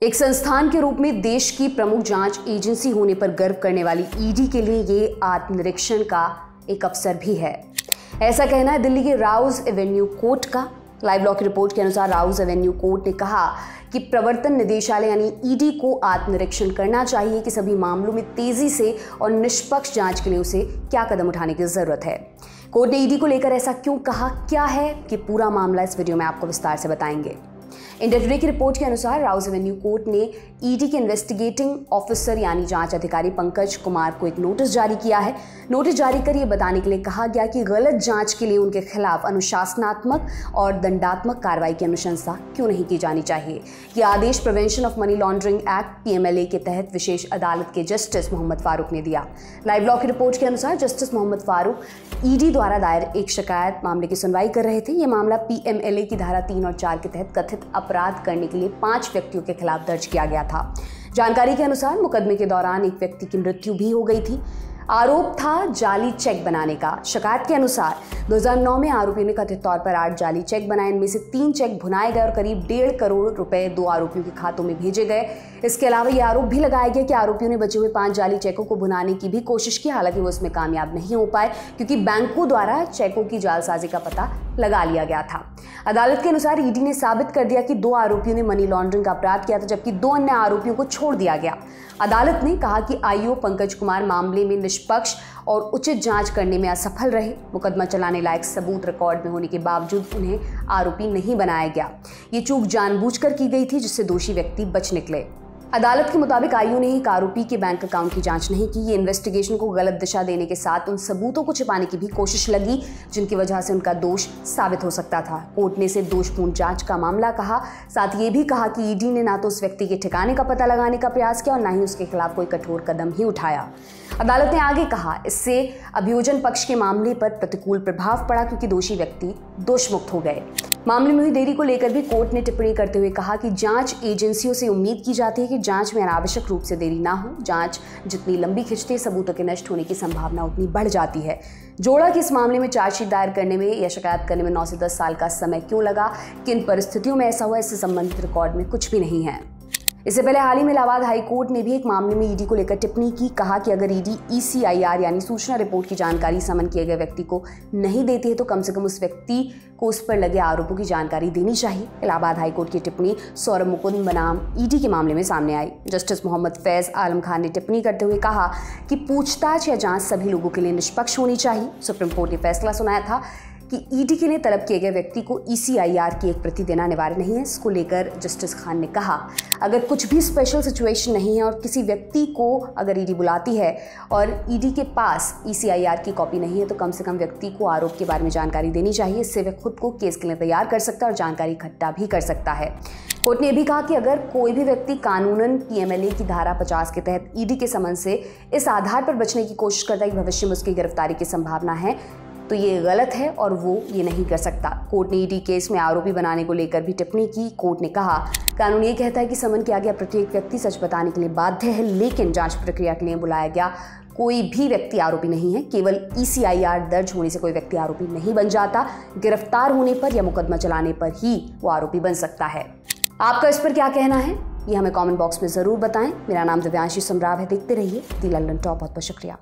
एक संस्थान के रूप में देश की प्रमुख जांच एजेंसी होने पर गर्व करने वाली ईडी के लिए ये आत्मनिरीक्षण का एक अवसर भी है। ऐसा कहना है दिल्ली के राउज एवेन्यू कोर्ट का। लाइव लॉ की रिपोर्ट के अनुसार राउज एवेन्यू कोर्ट ने कहा कि प्रवर्तन निदेशालय यानी ईडी को आत्मनिरीक्षण करना चाहिए कि सभी मामलों में तेजी से और निष्पक्ष जांच के लिए उसे क्या कदम उठाने की जरूरत है। कोर्ट ने ईडी को लेकर ऐसा क्यों कहा, क्या है कि पूरा मामला इस वीडियो में आपको विस्तार से बताएंगे। इंडिया टुडे की रिपोर्ट के अनुसार राउज एवेन्यू कोर्ट ने ईडी के इन्वेस्टिगेटिंग ऑफिसर यानी जांच अधिकारी पंकज कुमार को एक नोटिस जारी किया है। नोटिस जारी कर ये बताने के लिए कहा गया कि गलत जांच के लिए उनके खिलाफ अनुशासनात्मक और दंडात्मक कार्रवाई की अनुशंसा क्यों नहीं की जानी चाहिए। ये आदेश prevention of money laundering act PMLA के तहत विशेष अदालत के जस्टिस मोहम्मद फारूक ने दिया। लाइव लॉ की रिपोर्ट के अनुसार जस्टिस मोहम्मद फारूक ईडी द्वारा दायर एक शिकायत मामले की सुनवाई कर रहे थे। ये मामला PMLA की धारा 3 और 4 के तहत कथित अपराध करने के लिए 5 व्यक्तियों के खिलाफ दर्ज किया गया था। जानकारी के अनुसार मुकदमे के दौरान एक व्यक्ति की मृत्यु भी हो गई थी। आरोप था जाली चेक बनाने का। शिकायत के अनुसार 2009 में आरोपी ने कथित तौर पर 8 जाली चेक बनाए। इनमें से 3 चेक भुनाए गए और करीब 1.5 करोड़ रुपए 2 आरोपियों के खातों में भेजे गए। इसके अलावा यह आरोप भी लगाया गया कि आरोपियों ने बचे हुए 5 जाली चेकों को भुनाने की भी कोशिश की, हालांकि वो इसमें कामयाब नहीं हो पाए क्योंकि बैंकों द्वारा चेकों की जालसाजी का पता लगा लिया गया था। अदालत के अनुसार ईडी ने साबित कर दिया कि 2 आरोपियों ने मनी लॉन्ड्रिंग का अपराध किया था, जबकि 2 अन्य आरोपियों को छोड़ दिया गया। अदालत ने कहा कि IO पंकज कुमार मामले में निष्पक्ष और उचित जांच करने में असफल रहे। मुकदमा चलाने लायक सबूत रिकॉर्ड में होने के बावजूद उन्हें आरोपी नहीं बनाया गया। ये चूक जानबूझकर की गई थी जिससे दोषी व्यक्ति बच निकले। अदालत के मुताबिक IO ने एक आरोपी के बैंक अकाउंट की जांच नहीं की। ये इन्वेस्टिगेशन को गलत दिशा देने के साथ उन सबूतों को छिपाने की भी कोशिश लगी जिनकी वजह से उनका दोष साबित हो सकता था। कोर्ट ने इसे दोषपूर्ण जांच का मामला कहा। साथ ये भी कहा कि ईडी ने ना तो उस व्यक्ति के ठिकाने का पता लगाने का प्रयास किया और ना ही उसके खिलाफ कोई कठोर कदम ही उठाया। अदालत ने आगे कहा इससे अभियोजन पक्ष के मामले पर प्रतिकूल प्रभाव पड़ा क्योंकि दोषी व्यक्ति दोषमुक्त हो गए। मामले में हुई देरी को लेकर भी कोर्ट ने टिप्पणी करते हुए कहा कि जांच एजेंसियों से उम्मीद की जाती है कि जांच में अनावश्यक रूप से देरी ना हो। जांच जितनी लंबी खिंचती है, सबूतों के नष्ट होने की संभावना उतनी बढ़ जाती है। जोड़ा कि इस मामले में चार्जशीट दायर करने में या शिकायत करने में 9 से 10 साल का समय क्यों लगा, किन परिस्थितियों में ऐसा हुआ, इससे संबंधित रिकॉर्ड में कुछ भी नहीं है। इससे पहले हाल ही में इलाहाबाद हाई कोर्ट ने भी एक मामले में ईडी को लेकर टिप्पणी की। कहा कि अगर ईडी ECIR यानी सूचना रिपोर्ट की जानकारी समन किए गए व्यक्ति को नहीं देती है तो कम से कम उस व्यक्ति को उस पर लगे आरोपों की जानकारी देनी चाहिए। इलाहाबाद हाई कोर्ट की टिप्पणी सौरभ मुकुंद बनाम ईडी के मामले में सामने आई। जस्टिस मोहम्मद फैज आलम खान ने टिप्पणी करते हुए कहा कि पूछताछ या जांच सभी लोगों के लिए निष्पक्ष होनी चाहिए। सुप्रीम कोर्ट ने फैसला सुनाया था कि ईडी के लिए तलब किए गए व्यक्ति को ECIR की एक प्रति देना अनिवार्य नहीं है। इसको लेकर जस्टिस खान ने कहा अगर कुछ भी स्पेशल सिचुएशन नहीं है और किसी व्यक्ति को अगर ईडी बुलाती है और ईडी के पास ECIR की कॉपी नहीं है तो कम से कम व्यक्ति को आरोप के बारे में जानकारी देनी चाहिए। इससे वह खुद को केस के लिए तैयार कर सकता है और जानकारी इकट्ठा भी कर सकता है। कोर्ट ने भी कहा कि अगर कोई भी व्यक्ति कानूनन PMLA की धारा 50 के तहत ईडी के समन से इस आधार पर बचने की कोशिश करता है कि भविष्य में उसकी गिरफ्तारी की संभावना है तो ये गलत है और वो ये नहीं कर सकता। कोर्ट ने ईडी केस में आरोपी बनाने को लेकर भी टिप्पणी की। कोर्ट ने कहा कानून ये कहता है कि समन किया गया प्रत्येक व्यक्ति सच बताने के लिए बाध्य है, लेकिन जांच प्रक्रिया के लिए बुलाया गया कोई भी व्यक्ति आरोपी नहीं है। केवल ECIR दर्ज होने से कोई व्यक्ति आरोपी नहीं बन जाता। गिरफ्तार होने पर या मुकदमा चलाने पर ही वो आरोपी बन सकता है। आपका इस पर क्या कहना है ये हमें कमेंट बॉक्स में जरूर बताएं। मेरा नाम दिव्यांशी समराव है। देखते रहिए दी लंदन टॉप। बहुत बहुत शुक्रिया।